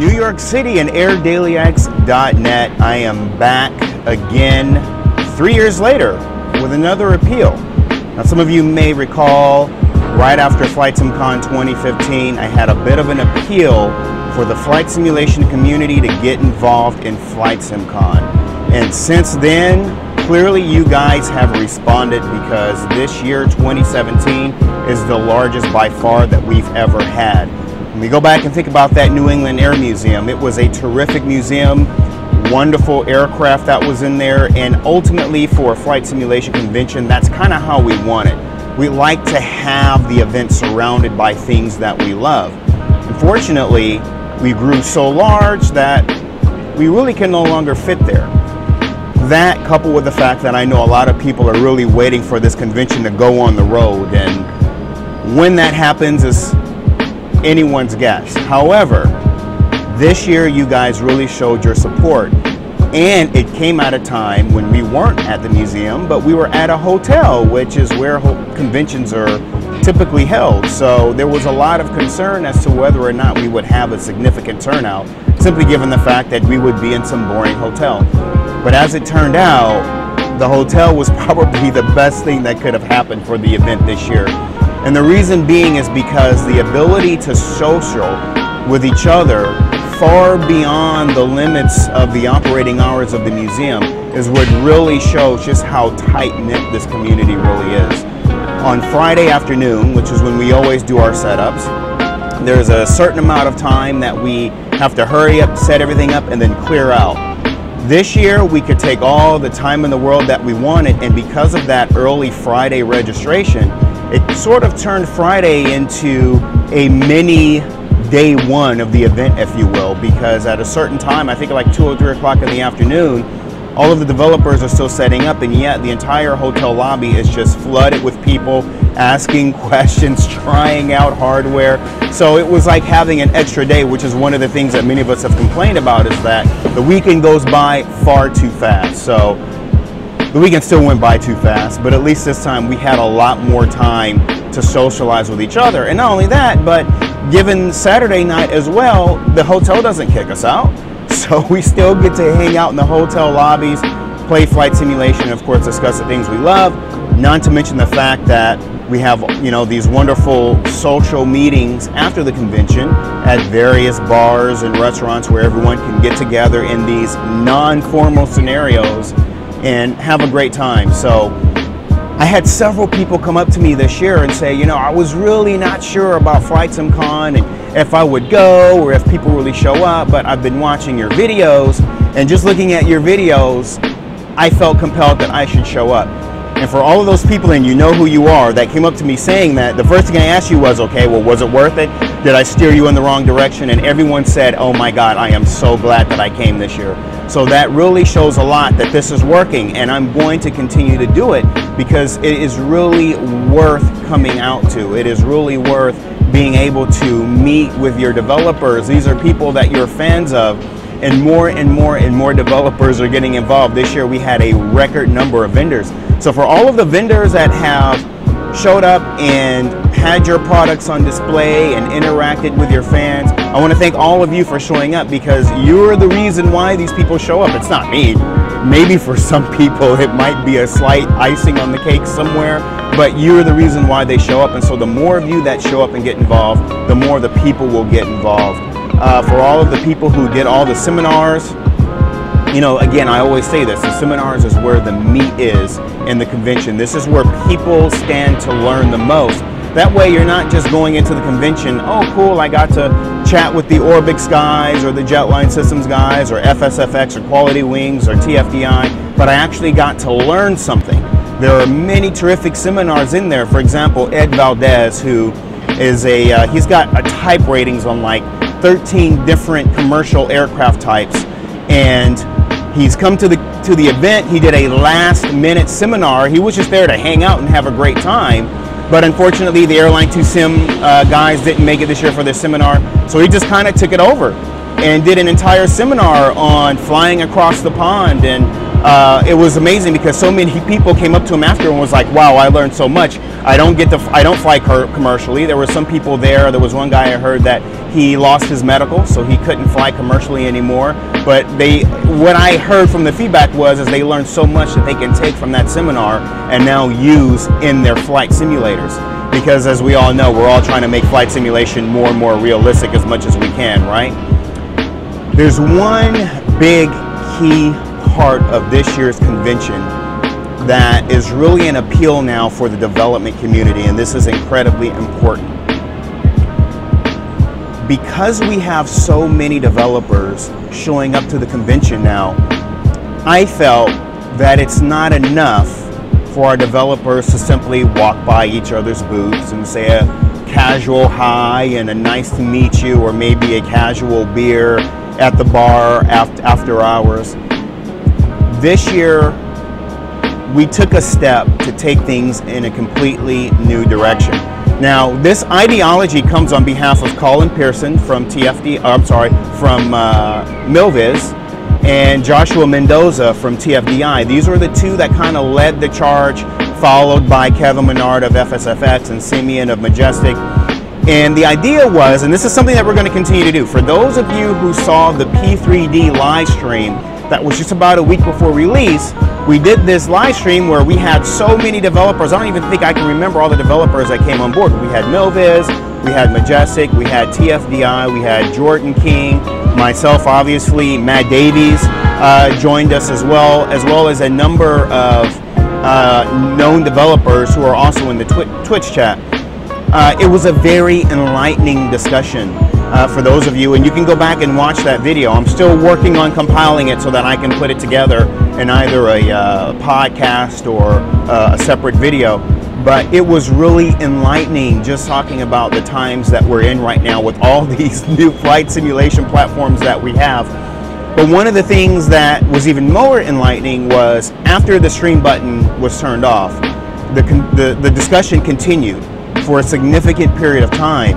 New York City and airdailyx.net. I am back again 3 years later with another appeal. Now, some of you may recall right after Flight SimCon 2015, I had a bit of an appeal for the flight simulation community to get involved in Flight SimCon. And since then, clearly you guys have responded, because this year, 2017, is the largest by far that we've ever had. When we go back and think about that New England Air Museum, it was a terrific museum, wonderful aircraft that was in there, and ultimately for a flight simulation convention, that's kind of how we want it. We like to have the event surrounded by things that we love. Unfortunately, we grew so large that we really can no longer fit there. That, coupled with the fact that I know a lot of people are really waiting for this convention to go on the road, and when that happens is anyone's guess. However, this year you guys really showed your support, and it came at a time when we weren't at the museum, but we were at a hotel, which is where conventions are typically held. So there was a lot of concern as to whether or not we would have a significant turnout, simply given the fact that we would be in some boring hotel. But as it turned out, the hotel was probably the best thing that could have happened for the event this year. And the reason being is because the ability to social with each other far beyond the limits of the operating hours of the museum is what really shows just how tight-knit this community really is. On Friday afternoon, which is when we always do our setups, there's a certain amount of time that we have to hurry up, set everything up, and then clear out. This year, we could take all the time in the world that we wanted, and because of that early Friday registration, it sort of turned Friday into a mini day one of the event, if you will, because at a certain time, I think like 2 or 3 o'clock in the afternoon, all of the developers are still setting up, and yet the entire hotel lobby is just flooded with people asking questions, trying out hardware. So it was like having an extra day, which is one of the things that many of us have complained about, is that the weekend goes by far too fast. So the weekend still went by too fast, but at least this time we had a lot more time to socialize with each other. And not only that, but given Saturday night as well, the hotel doesn't kick us out. So we still get to hang out in the hotel lobbies, play flight simulation, and of course discuss the things we love. Not to mention the fact that we have, you know, these wonderful social meetings after the convention at various bars and restaurants where everyone can get together in these non-formal scenarios and have a great time. So I had several people come up to me this year and say, you know, I was really not sure about Flight SimCon and if I would go or if people really show up, but I've been watching your videos, and just looking at your videos, I felt compelled that I should show up. And for all of those people, and you know who you are, that came up to me saying that, the first thing I asked you was, okay, well, was it worth it? Did I steer you in the wrong direction? And everyone said, oh my God, I am so glad that I came this year. So that really shows a lot that this is working, and I'm going to continue to do it because it is really worth coming out to. It is really worth being able to meet with your developers. These are people that you're fans of, and more and more and more developers are getting involved. This year we had a record number of vendors. So for all of the vendors that have showed up and had your products on display and interacted with your fans, I want to thank all of you for showing up, because you're the reason why these people show up. It's not me. Maybe for some people it might be a slight icing on the cake somewhere, but you're the reason why they show up. And so the more of you that show up and get involved, the more the people will get involved. For all of the people who did all the seminars, you know, again, I always say this, the seminars is where the meat is in the convention. This is where people stand to learn the most. That way you're not just going into the convention, oh cool, I got to chat with the Orbix guys or the Jetline Systems guys or FSFX or Quality Wings or TFDI, but I actually got to learn something. There are many terrific seminars in there. For example, Ed Valdez, who is he's got a type ratings on like 13 different commercial aircraft types, and he's come to the event. He did a last minute seminar. He was just there to hang out and have a great time, but unfortunately the Airline 2 Sim guys didn't make it this year for their seminar, so he just kind of took it over and did an entire seminar on flying across the pond and it was amazing because so many people came up to him after and was like, wow, I learned so much. I don't fly commercially. There were some people there. There was one guy I heard that he lost his medical, so he couldn't fly commercially anymore. But what I heard from the feedback was they learned so much that they can take from that seminar and now use in their flight simulators. Because as we all know, we're all trying to make flight simulation more and more realistic as much as we can, right? There's one big key part of this year's convention that is really an appeal now for the development community, and this is incredibly important. Because we have so many developers showing up to the convention now, I felt that it's not enough for our developers to simply walk by each other's booths and say a casual hi and a nice to meet you, or maybe a casual beer at the bar after hours. This year, we took a step to take things in a completely new direction. Now, this ideology comes on behalf of Colin Pearson from Milviz, and Joshua Mendoza from TFDI. These were the two that kind of led the charge, followed by Kevin Menard of FSFX and Simeon of Majestic. And the idea was, and this is something that we're going to continue to do, for those of you who saw the P3D live stream that was just about a week before release, we did this live stream where we had so many developers. I don't even think I can remember all the developers that came on board. We had Milviz, we had Majestic, we had TFDI, we had Jordan King, myself obviously, Matt Davies joined us as well as a number of known developers who are also in the Twitch chat. It was a very enlightening discussion for those of you, and you can go back and watch that video. I'm still working on compiling it so that I can put it together in either a podcast or a separate video. But it was really enlightening just talking about the times that we're in right now with all these new flight simulation platforms that we have. But one of the things that was even more enlightening was after the stream button was turned off, the discussion continued for a significant period of time.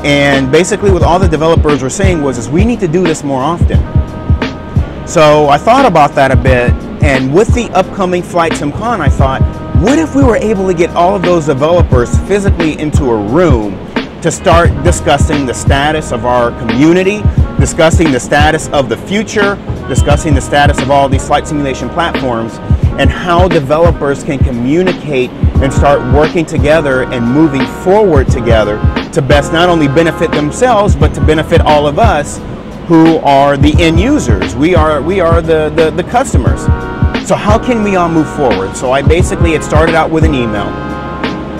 And basically what all the developers were saying was we need to do this more often. So I thought about that a bit, and with the upcoming Flight SimCon, I thought, what if we were able to get all of those developers physically into a room to start discussing the status of our community, discussing the status of the future, discussing the status of all these flight simulation platforms, and how developers can communicate and start working together and moving forward together to best not only benefit themselves, but to benefit all of us who are the end users. We are the customers. So how can we all move forward? So it started out with an email.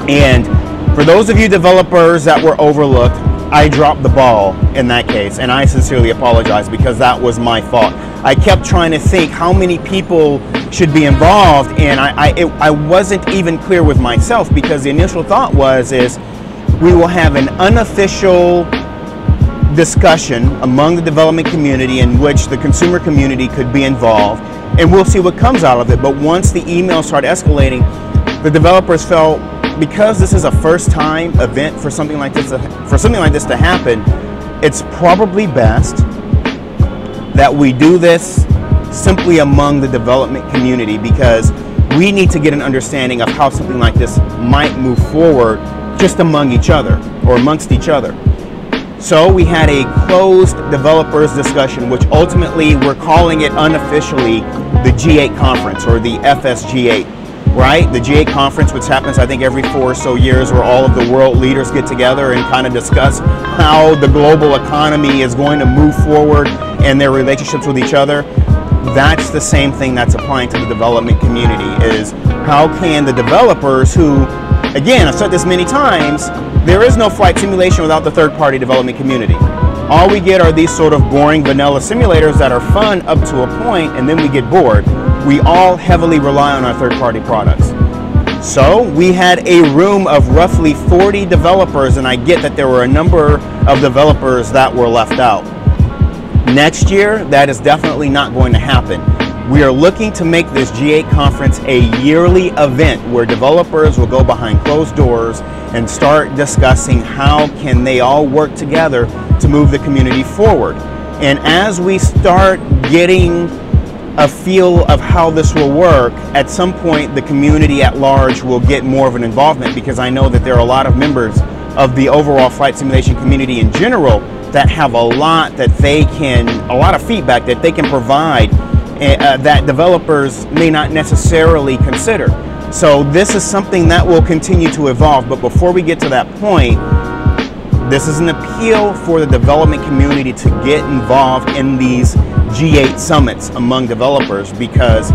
And for those of you developers that were overlooked, I dropped the ball in that case, and I sincerely apologize because that was my fault. I kept trying to think how many people should be involved, and I wasn't even clear with myself, because the initial thought was we will have an unofficial discussion among the development community in which the consumer community could be involved, and we'll see what comes out of it. But once the emails started escalating, the developers felt, because this is a first-time event for something like this to happen, it's probably best that we do this simply among the development community, because we need to get an understanding of how something like this might move forward just among each other or amongst each other. So we had a closed developers discussion, which ultimately we're calling it unofficially the G8 conference, or the FSG8. Right? The G8 conference, which happens I think every 4 or so years, where all of the world leaders get together and kind of discuss how the global economy is going to move forward and their relationships with each other. That's the same thing that's applying to the development community, is how can the developers who, again, I've said this many times, there is no flight simulation without the third-party development community. All we get are these sort of boring vanilla simulators that are fun up to a point, and then we get bored. We all heavily rely on our third-party products. So we had a room of roughly 40 developers, and I get that there were a number of developers that were left out. Next year, that is definitely not going to happen. We are looking to make this G8 conference a yearly event where developers will go behind closed doors and start discussing how can they all work together to move the community forward. And as we start getting a feel of how this will work, at some point the community at large will get more of an involvement, because I know that there are a lot of members of the overall flight simulation community in general that have a lot of feedback that they can provide that developers may not necessarily consider. So this is something that will continue to evolve. But before we get to that point, this is an appeal for the development community to get involved in these G8 summits among developers, because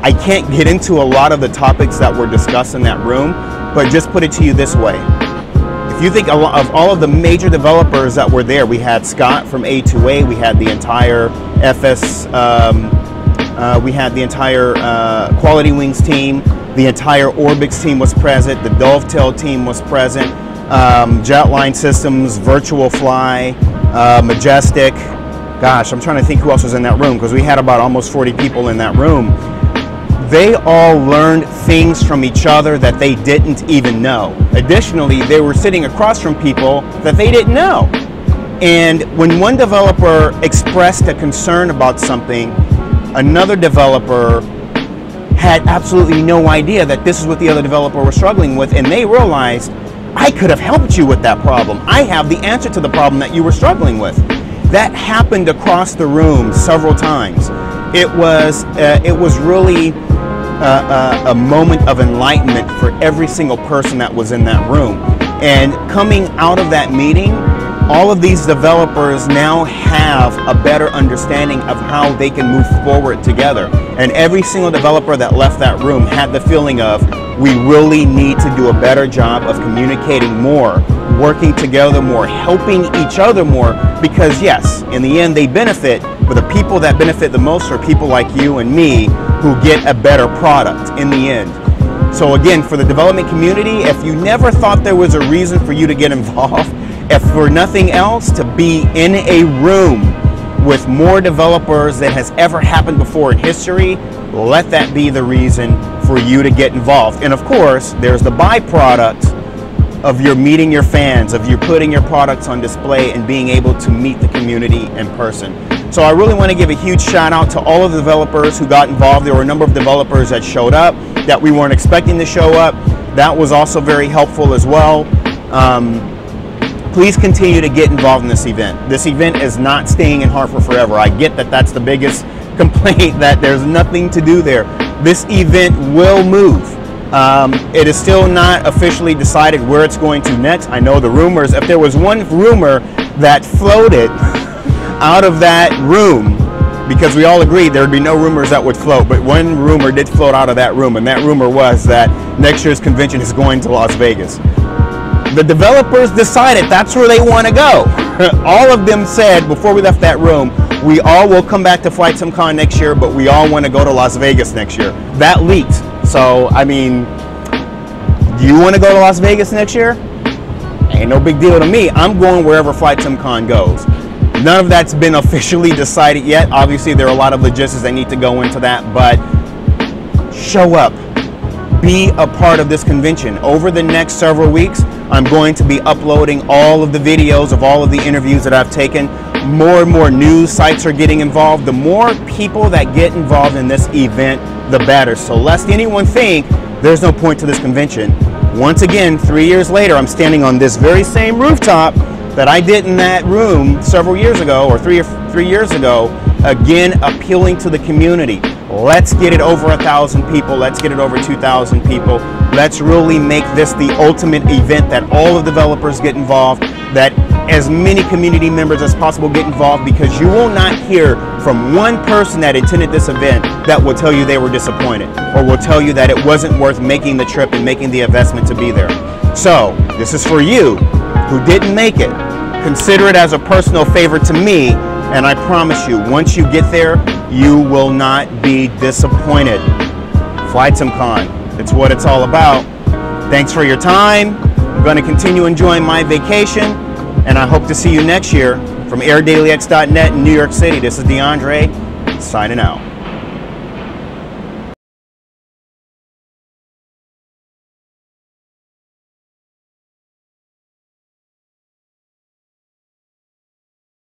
I can't get into a lot of the topics that were discussed in that room, but just put it to you this way. If you think of all of the major developers that were there, we had Scott from A2A, we had the entire we had the entire Quality Wings team, the entire Orbix team was present, the Dovetail team was present, Jetline Systems, Virtual Fly, Majestic. Gosh, I'm trying to think who else was in that room, because we had about almost 40 people in that room. They all learned things from each other that they didn't even know. Additionally, they were sitting across from people that they didn't know. And when one developer expressed a concern about something, another developer had absolutely no idea that this is what the other developer was struggling with, and they realized, I could have helped you with that problem. I have the answer to the problem that you were struggling with. That happened across the room several times. It was really a moment of enlightenment for every single person that was in that room. And coming out of that meeting, all of these developers now have a better understanding of how they can move forward together. And every single developer that left that room had the feeling of, we really need to do a better job of communicating more, working together more, helping each other more, because yes, in the end they benefit, but the people that benefit the most are people like you and me who get a better product in the end. So again, for the development community, if you never thought there was a reason for you to get involved, if for nothing else, to be in a room with more developers than has ever happened before in history, let that be the reason for you to get involved. And of course, there's the byproduct of your meeting your fans, of you putting your products on display and being able to meet the community in person. So I really want to give a huge shout out to all of the developers who got involved. There were a number of developers that showed up that we weren't expecting to show up. That was also very helpful as well. Please continue to get involved in this event. This event is not staying in Hartford forever. I get that that's the biggest complaint, that there's nothing to do there. This event will move. It is still not officially decided where it's going to next. I know the rumors, if there was one rumor that floated out of that room, because we all agreed there would be no rumors that would float, but one rumor did float out of that room, and that rumor was that next year's convention is going to Las Vegas. The developers decided that's where they want to go. All of them said before we left that room, we all will come back to Flight SimCon next year, but we all want to go to Las Vegas next year. That leaked. So, I mean, do you want to go to Las Vegas next year? Ain't no big deal to me. I'm going wherever Flight SimCon goes. None of that's been officially decided yet. Obviously, there are a lot of logistics that need to go into that, but show up. Be a part of this convention. Over the next several weeks, I'm going to be uploading all of the videos of all of the interviews that I've taken. More and more news sites are getting involved. The more people that get involved in this event, the better. So lest anyone think there's no point to this convention. Once again, 3 years later, I'm standing on this very same rooftop that I did in that room several years ago, or three years ago, again, appealing to the community. Let's get it over 1,000 people. Let's get it over 2,000 people. Let's really make this the ultimate event that all of the developers get involved, that as many community members as possible get involved, because you will not hear from one person that attended this event that will tell you they were disappointed, or will tell you that it wasn't worth making the trip and making the investment to be there. So this is for you who didn't make it. Consider it as a personal favor to me, and I promise you, once you get there, you will not be disappointed. Flight SimCon, it's what it's all about. Thanks for your time. I'm going to continue enjoying my vacation, and I hope to see you next year. From AirDailyX.net in New York City, this is DeAndre, signing out.